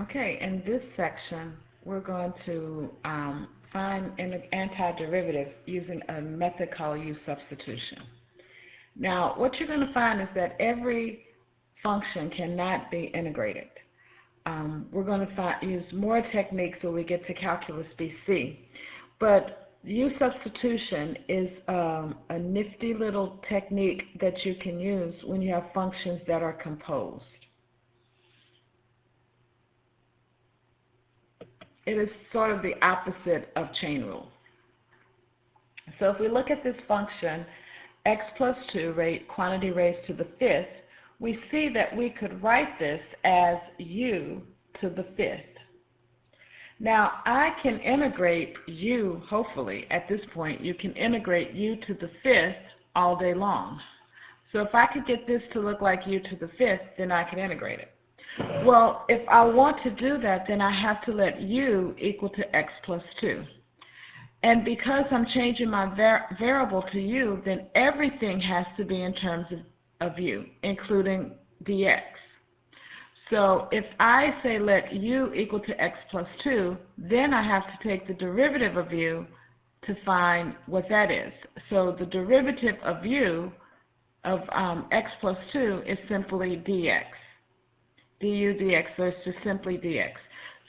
Okay, in this section, we're going to find an antiderivative using a method called U-substitution. Now, what you're going to find is that every function cannot be integrated. We're going to use more techniques when we get to Calculus BC, but U-substitution is a nifty little technique that you can use when you have functions that are composed. It is sort of the opposite of chain rule. So if we look at this function, x plus 2, quantity raised to the fifth, we see that we could write this as u to the fifth. Now, I can integrate u, hopefully, at this point, you can integrate u to the fifth all day long. So if I could get this to look like u to the fifth, then I can integrate it. Well, if I want to do that, then I have to let u equal to x plus 2. And because I'm changing my variable to u, then everything has to be in terms of u, including dx. So if I say let u equal to x plus 2, then I have to take the derivative of u to find what that is. So the derivative of u of x plus 2 is simply dx. du dx, so it's just simply dx.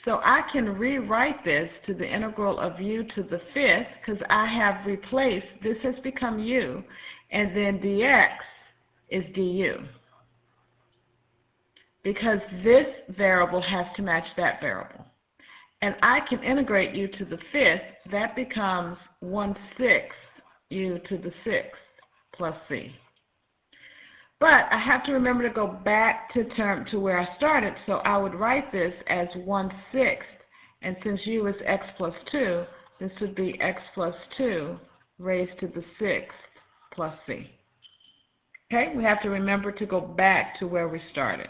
So I can rewrite this to the integral of u to the fifth because I have replaced, this has become u, and then dx is du. Because this variable has to match that variable. And I can integrate u to the fifth, that becomes 1/6 u to the sixth plus c. But I have to remember to go back to where I started, so I would write this as 1/6, and since u is x plus 2, this would be x plus 2 raised to the sixth plus c. Okay, we have to remember to go back to where we started.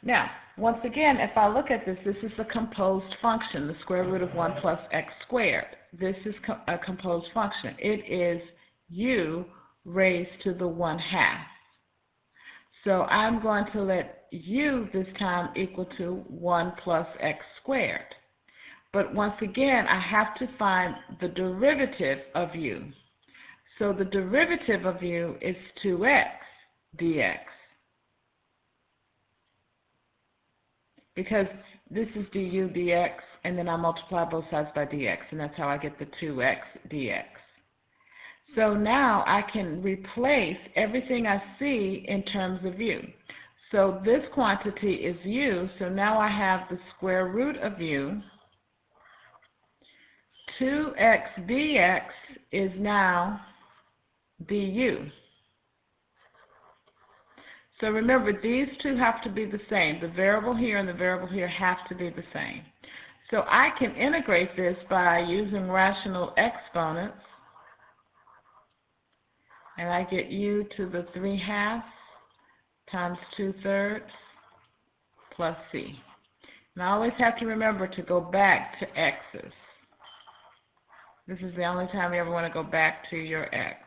Now, once again, if I look at this, this is a composed function, the square root of 1 plus x squared. This is a composed function. It is u raised to the 1/2. So I'm going to let u this time equal to 1 plus x squared. But once again, I have to find the derivative of u. So the derivative of u is 2x dx. Because this is du dx, and then I multiply both sides by dx, and that's how I get the 2x dx. So now I can replace everything I see in terms of u. So this quantity is u, so now I have the square root of u. 2x dx is now du. So remember, these two have to be the same. The variable here and the variable here have to be the same. So I can integrate this by using rational exponents, and I get u to the 3/2 times 2/3 plus c. And I always have to remember to go back to x's. This is the only time you ever want to go back to your x.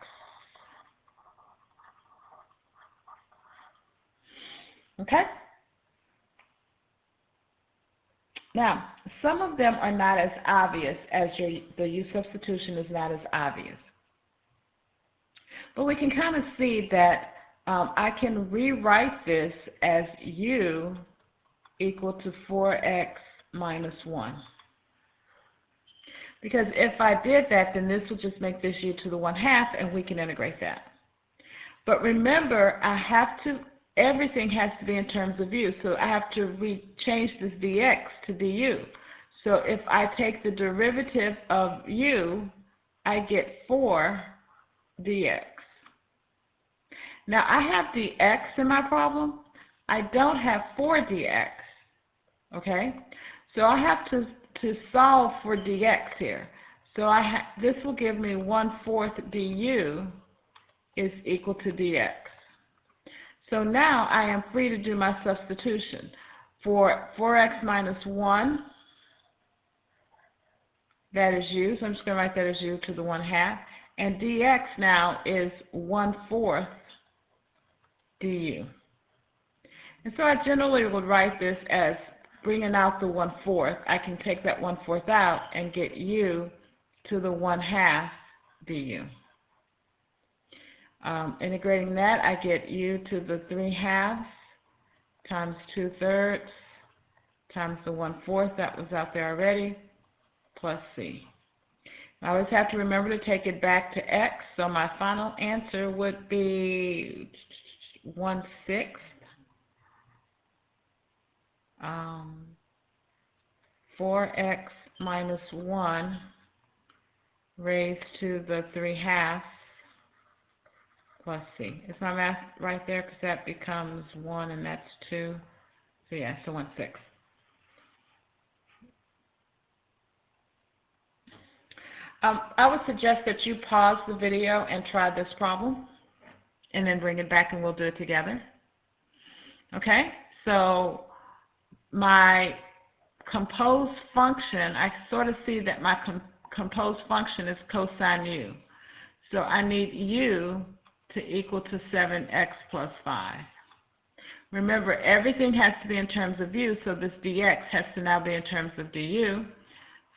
Okay? Now, some of them are not as obvious as the U-substitution is not as obvious. But we can kind of see that I can rewrite this as u equal to 4x minus 1. Because if I did that, then this would just make this u to the 1/2, and we can integrate that. But remember, everything has to be in terms of u, so I have to change this dx to du. So if I take the derivative of u, I get 4 dx. Now I have dx in my problem. I don't have 4 dx, okay? So I have to solve for dx here. So this will give me 1/4 du is equal to dx. So now I am free to do my substitution. For 4x minus 1, that is u, so I'm just going to write that as u to the 1/2. And dx now is 1/4 du. And so I generally would write this as bringing out the 1/4. I can take that 1/4 out and get u to the 1/2 du. Integrating that, I get u to the 3/2 times 2/3 times the 1/4, that was out there already, plus c. I always have to remember to take it back to x, so my final answer would be 1/6. 4x minus 1 raised to the 3/2 plus c. Is my math right there? Because that becomes 1 and that's 2. So yeah, so 1/6. I would suggest that you pause the video and try this problem and then bring it back and we'll do it together. Okay, so my composed function, I sort of see that my composed function is cosine u. So I need u to equal to 7x plus 5. Remember, everything has to be in terms of u, so this dx has to now be in terms of du.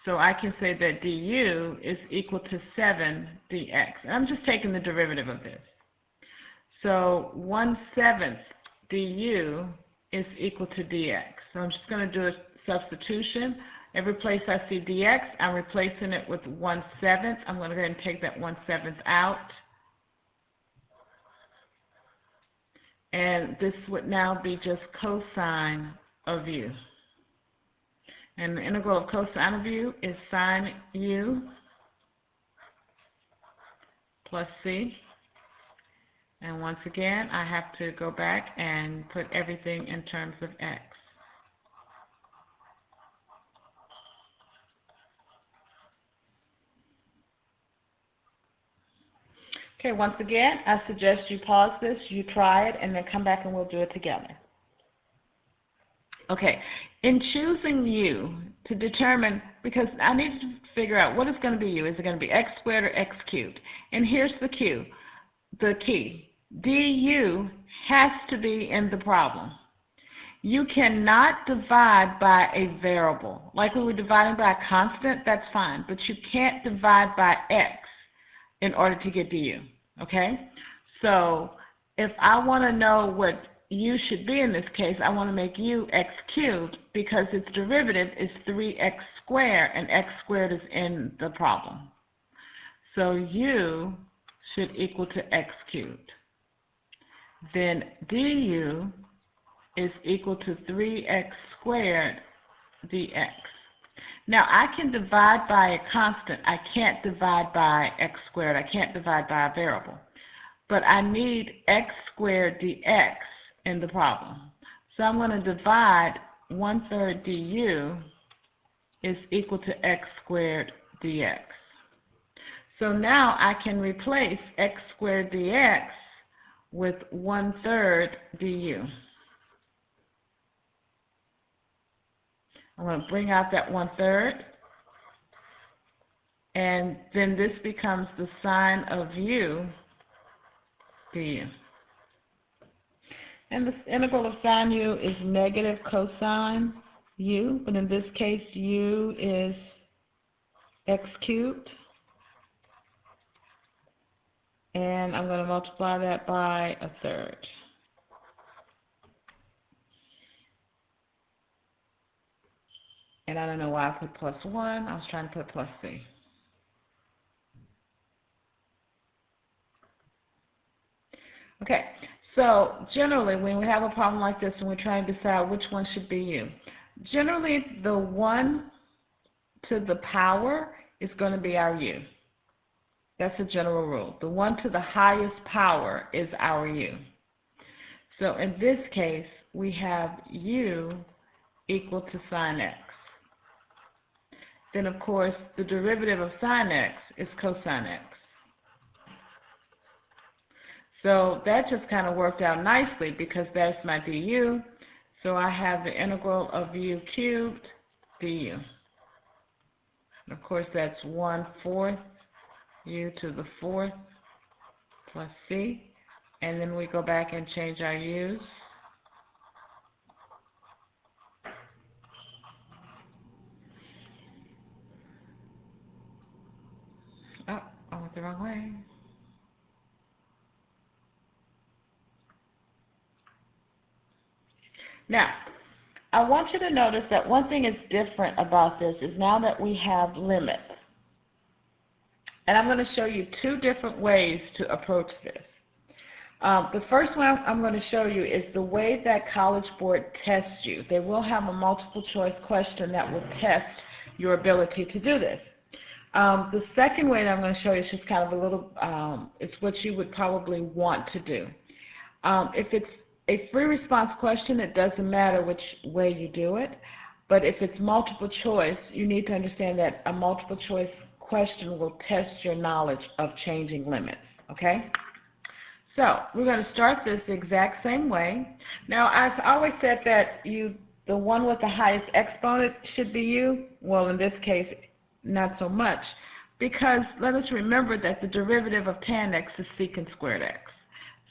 So I can say that du is equal to 7 dx. And I'm just taking the derivative of this. So 1/7 du is equal to dx. So I'm just going to do a substitution. Every place I see dx, I'm replacing it with 1/7. I'm going to go ahead and take that 1/7 out. And this would now be just cosine of u. And the integral of cosine of u is sine u plus c. And once again, I have to go back and put everything in terms of x. Okay, once again, I suggest you pause this, you try it, and then come back and we'll do it together. Okay, in choosing u to determine, because I need to figure out what is going to be u. Is it going to be x squared or x cubed? And here's the key. Du has to be in the problem. You cannot divide by a variable. Like we were dividing by a constant, that's fine, but you can't divide by x in order to get du, okay? So if I want to know what u should be in this case, I want to make u x cubed because its derivative is 3x squared, and x squared is in the problem. So u should equal to x cubed. Then du is equal to 3x squared dx. Now, I can divide by a constant. I can't divide by x squared. I can't divide by a variable. But I need x squared dx in the problem. So I'm going to divide 1/3 du is equal to x squared dx. So now I can replace x squared dx with 1/3 du. I'm going to bring out that 1/3, and then this becomes the sine of u du. And the integral of sine u is negative cosine u, but in this case u is x cubed. And I'm going to multiply that by 1/3. And I don't know why I put plus 1. I was trying to put plus c. Okay, so generally when we have a problem like this and we're trying to decide which one should be u, generally the 1 to the power is going to be our u. That's a general rule. The 1 to the highest power is our u. So in this case, we have u equal to sine x. Then, of course, the derivative of sine x is cosine x. So that just kind of worked out nicely because that's my du. So I have the integral of u cubed du. And of course, that's 1/4 u to the 4th plus c. and then we go back and change our u's. Oh, I went the wrong way. Now, I want you to notice that one thing is different about this is now that we have limits. And I'm going to show you two different ways to approach this. The first one I'm going to show you is the way that College Board tests you. They will have a multiple choice question that will test your ability to do this. The second way that I'm going to show you is just kind of a little, it's what you would probably want to do. If it's a free response question, it doesn't matter which way you do it, but if it's multiple choice, you need to understand that a multiple choice question will test your knowledge of changing limits, okay? So we're going to start this the exact same way. Now, I've always said that the one with the highest exponent should be u. Well, in this case, not so much, because let us remember that the derivative of tan x is secant squared x.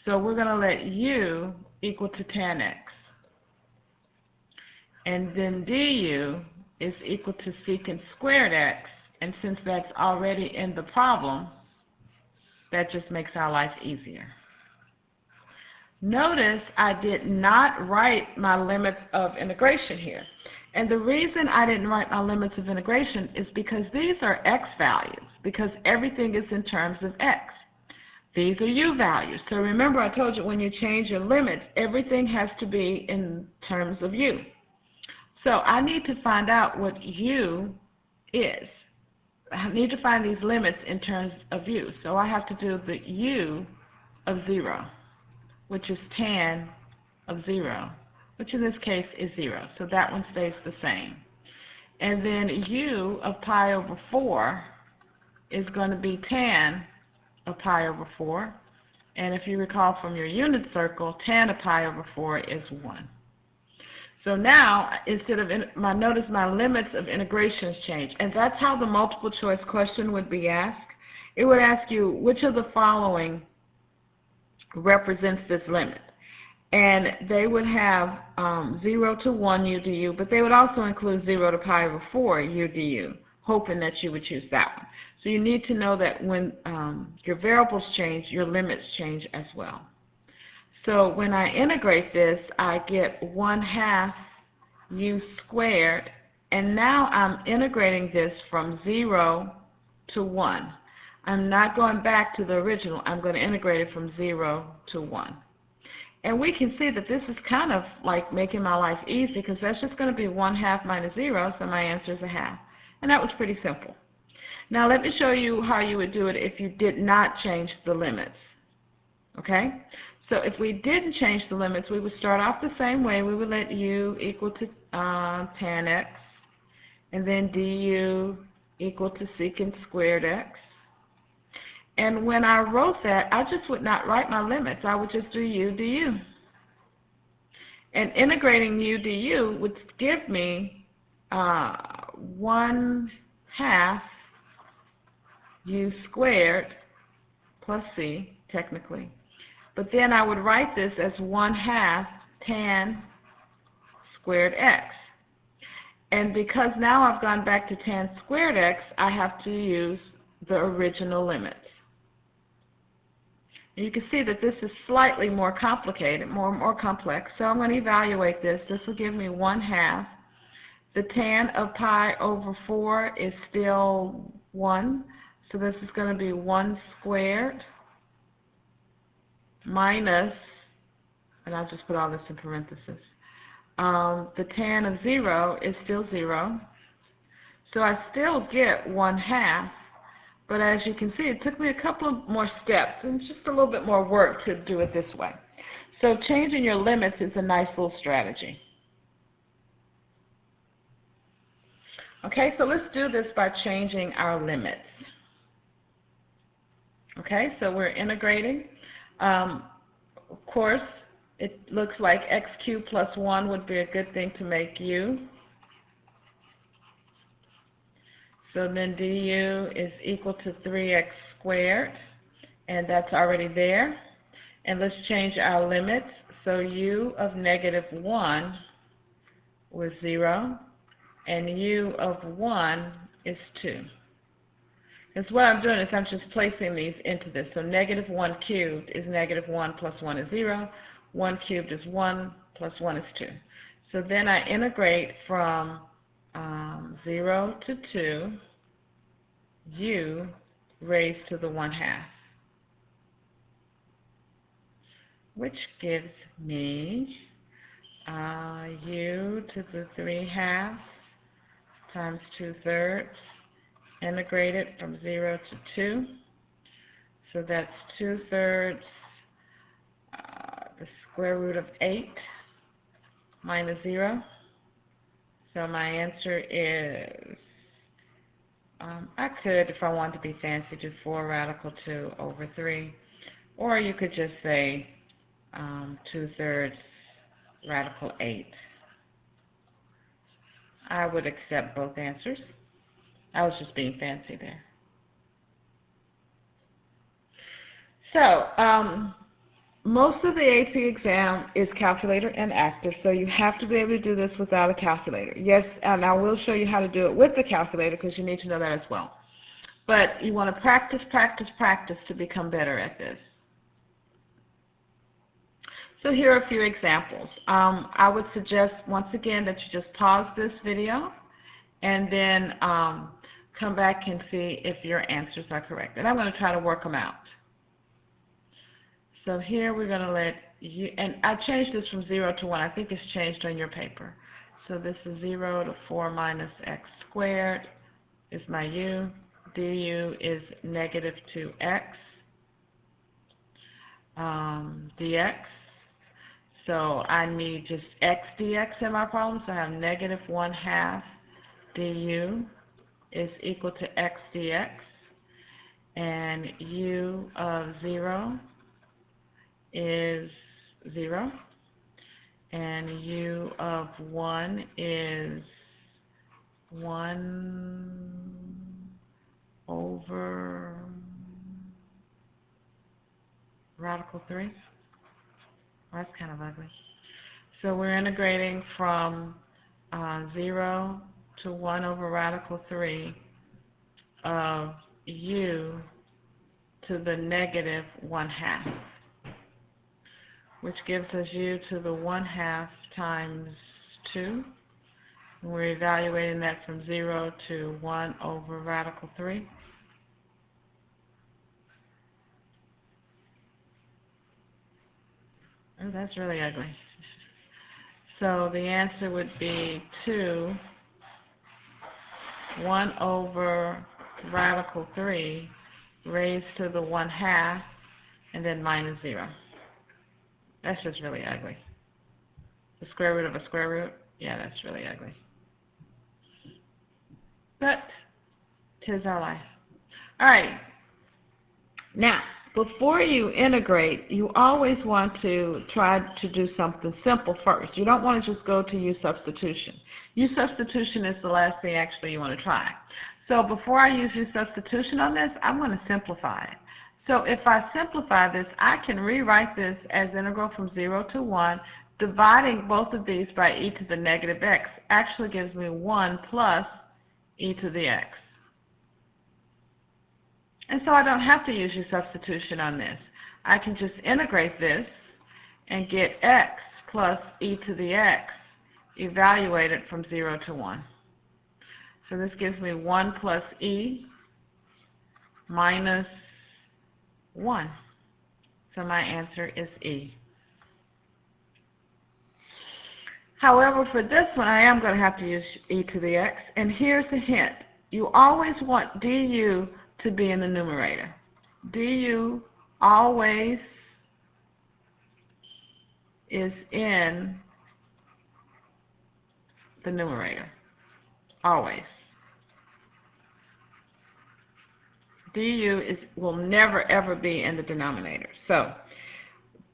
So we're going to let u equal to tan x. And then du is equal to secant squared x. And since that's already in the problem, that just makes our life easier. Notice I did not write my limits of integration here. And the reason I didn't write my limits of integration is because these are x values, because everything is in terms of x. These are u values. So remember, I told you when you change your limits, everything has to be in terms of u. So I need to find out what u is. I need to find these limits in terms of u. So I have to do the u of 0, which is tan of 0, which in this case is 0. So that one stays the same. And then u of pi over 4 is going to be tan of pi over 4. And if you recall from your unit circle, tan of pi over 4 is 1. So now, instead of, notice my limits of integrations change. And that's how the multiple choice question would be asked. It would ask you, which of the following represents this limit? And they would have 0 to 1 u du, but they would also include 0 to pi over 4 u du, hoping that you would choose that one. So you need to know that when your variables change, your limits change as well. So when I integrate this, I get 1/2 u squared, and now I'm integrating this from 0 to 1. I'm not going back to the original. I'm going to integrate it from 0 to 1. And we can see that this is kind of like making my life easy, because that's just going to be 1/2 minus 0, so my answer is 1/2. And that was pretty simple. Now let me show you how you would do it if you did not change the limits. Okay? So if we didn't change the limits, we would start off the same way. We would let u equal to tan x, and then du equal to secant squared x. And when I wrote that, I just would not write my limits. I would just do u du. And integrating u du would give me 1/2 u squared plus c, technically. But then I would write this as 1/2 tan squared x. And because now I've gone back to tan squared x, I have to use the original limits. And you can see that this is slightly more complicated, more complex. So I'm going to evaluate this. This will give me 1/2. The tan of pi over 4 is still 1. So this is going to be 1 squared minus, and I'll just put all this in parentheses. The tan of 0 is still 0. So I still get 1/2. But as you can see, it took me a couple of more steps and just a little bit more work to do it this way. So changing your limits is a nice little strategy. Okay, so let's do this by changing our limits. Okay, so we're integrating. Of course, it looks like x cubed plus 1 would be a good thing to make u. So then du is equal to 3x squared, and that's already there. And let's change our limits. So u of -1 was 0, and u of 1 is 2. Because what I'm doing is I'm just placing these into this. So -1 cubed is -1 plus 1 is 0. 1 cubed is 1 plus 1 is 2. So then I integrate from 0 to 2, u raised to the 1/2, which gives me u to the 3/2 times 2/3, integrated from 0 to 2. So that's 2/3, the square root of 8 minus 0. So my answer is, I could, if I wanted to be fancy, do 4 radical 2 over 3. Or you could just say 2/3 radical 8. I would accept both answers. I was just being fancy there. So, most of the AP exam is calculator inactive, so you have to be able to do this without a calculator. Yes, and I will show you how to do it with the calculator because you need to know that as well. But you want to practice, practice, practice to become better at this. So here are a few examples. I would suggest, once again, that you just pause this video and then come back and see if your answers are correct. And I'm going to try to work them out. So here we're going to let u, and I changed this from 0 to 1. I think it's changed on your paper. So this is 0 to 4 minus x squared is my u. du is -2x dx. So I need just x dx in my problem. So I have -1/2 du is equal to x dx. And u of 0 is 0. And u of 1 is 1 over radical 3. Well, that's kind of ugly. So we're integrating from 0 to 1 over radical 3 of u to the -1/2, which gives us u to the 1/2 times 2. And we're evaluating that from 0 to 1 over radical 3. Oh, that's really ugly. So the answer would be 2, 1 over radical 3 raised to the 1/2, and then minus 0. That's just really ugly. The square root of a square root? Yeah, that's really ugly. But 'tis our life. All right. Now, before you integrate, you always want to try to do something simple first. You don't want to just go to U-substitution. U-substitution is the last thing actually you want to try. So before I use U-substitution on this, I'm going to simplify it. So if I simplify this, I can rewrite this as integral from 0 to 1. Dividing both of these by e to the -x actually gives me 1 plus e to the x. And so I don't have to use U-substitution on this. I can just integrate this and get x plus e to the x evaluated from 0 to 1. So this gives me 1 plus e minus 1. So my answer is e. However, for this one, I am going to have to use e to the x. And here's a hint. You always want du to be in the numerator. Du always is in the numerator. Always. Du will never ever be in the denominator. So,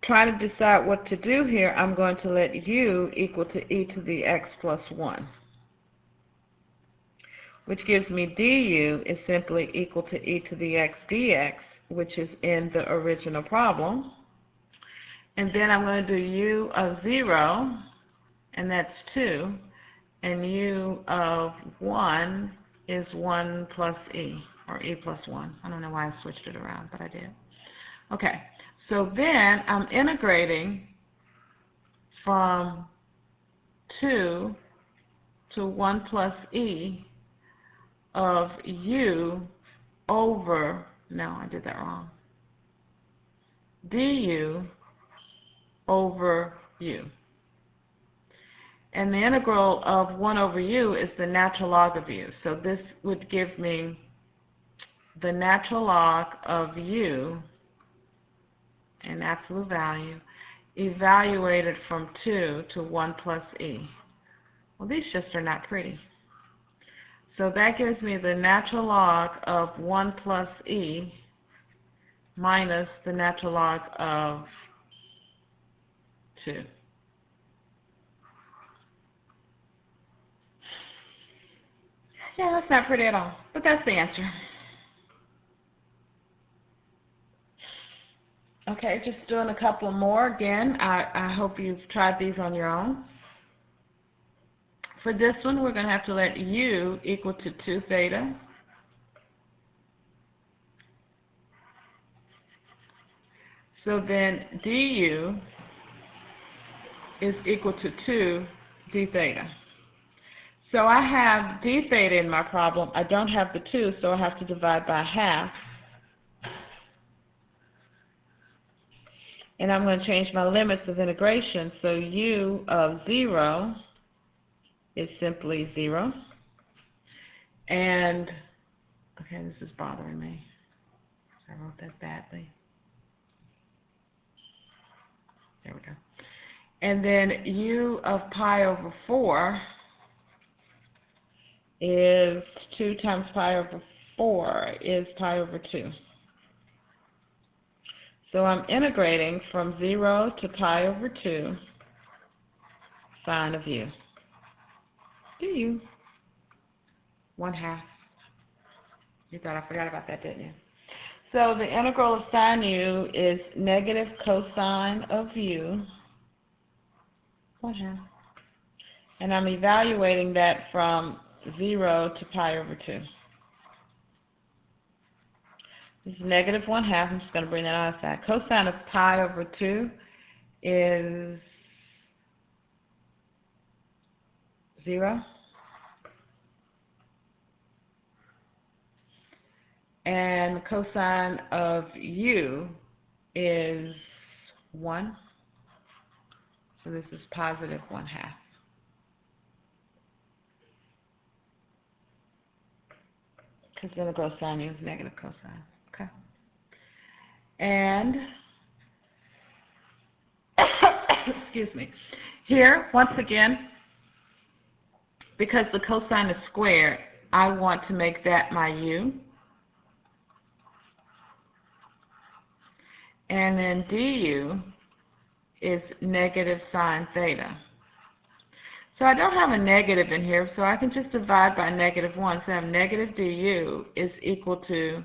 trying to decide what to do here, I'm going to let u equal to e to the x plus 1. Which gives me du is simply equal to e to the x dx, which is in the original problem. And then I'm going to do u of 0, and that's 2. And u of 1 is 1 plus e, or e plus 1. I don't know why I switched it around, but I did. Okay, so then I'm integrating from 2 to 1 plus e of u over, no, I did that wrong, du over u. And the integral of 1 over u is the natural log of u. So this would give me the natural log of u in absolute value evaluated from 2 to 1 plus e. Well, these just are not pretty. So that gives me the natural log of 1 plus e minus the natural log of 2. Yeah, that's not pretty at all, but that's the answer. Okay, just doing a couple more. Again, I hope you've tried these on your own. For this one, we're going to have to let u equal to 2 theta. So then du is equal to 2 d theta. So I have d theta in my problem. I don't have the 2, so I have to divide by half. And I'm going to change my limits of integration. So u of 0 is simply 0. And, okay, this is bothering me. I wrote that badly. There we go. And then u of pi over 4 is 2 times pi over 4 is pi over 2. So I'm integrating from 0 to pi over 2 sine of u. Du. 1/2. You thought I forgot about that, didn't you? So the integral of sine u is negative cosine of u. 1/2. And I'm evaluating that from 0 to pi over 2. This is negative 1/2. I'm just going to bring that on the side. Cosine of pi over 2 is 0. And cosine of u is 1. So this is positive 1/2. Because the integral of sine u is negative cosine. Okay. And, excuse me, here, once again, because the cosine is squared, I want to make that my u. And then du is negative sine theta. So I don't have a negative in here, so I can just divide by negative 1. So I have negative du is equal to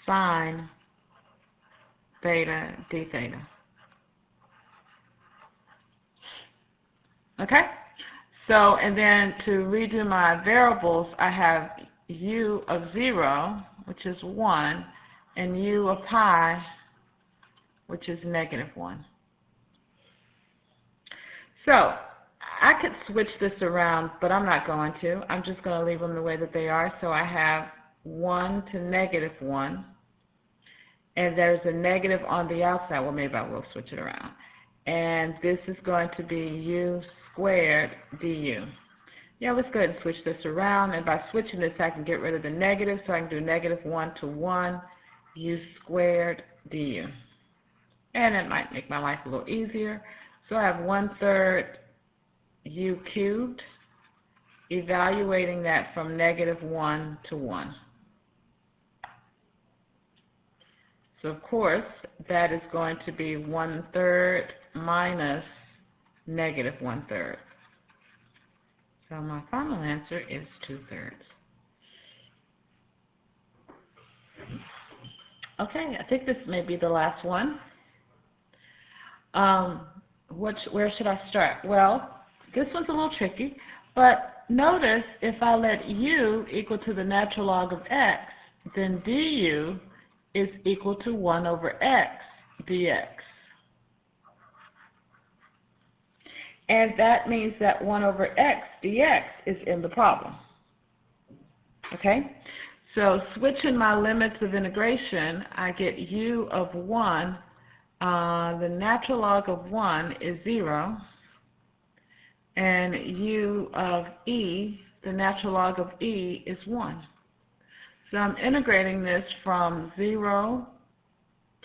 sine theta d theta. Okay? So, and then to redo my variables, I have u of 0, which is 1, and u of pi, which is negative 1. So, I could switch this around, but I'm not going to. I'm just going to leave them the way that they are. So I have 1 to negative 1, and there's a negative on the outside. Well, maybe I will switch it around. And this is going to be u squared du. Yeah, let's go ahead and switch this around. And by switching this, I can get rid of the negative. So I can do negative 1 to 1 u squared du. And it might make my life a little easier. So I have 1/3 u cubed, evaluating that from negative 1 to 1. So of course, that is going to be 1/3 minus negative 1/3. So my final answer is 2/3. Okay, I think this may be the last one. Where should I start? Well, this one's a little tricky, but notice if I let u equal to the natural log of x, then du is equal to 1 over x dx. And that means that 1 over x dx is in the problem. Okay? So switching my limits of integration, I get u of 1. The natural log of 1 is 0. And u of e, the natural log of e, is 1. So I'm integrating this from 0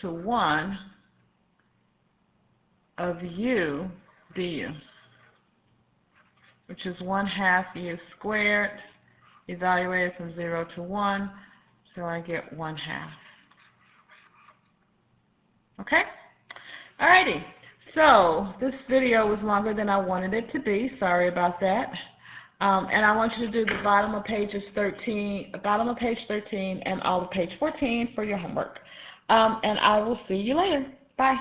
to 1 of u du, which is 1/2 u squared, evaluated from 0 to 1, so I get 1/2. Okay? Alrighty. So this video was longer than I wanted it to be. Sorry about that. And I want you to do the bottom of page 13 and all of page 14 for your homework. And I will see you later. Bye.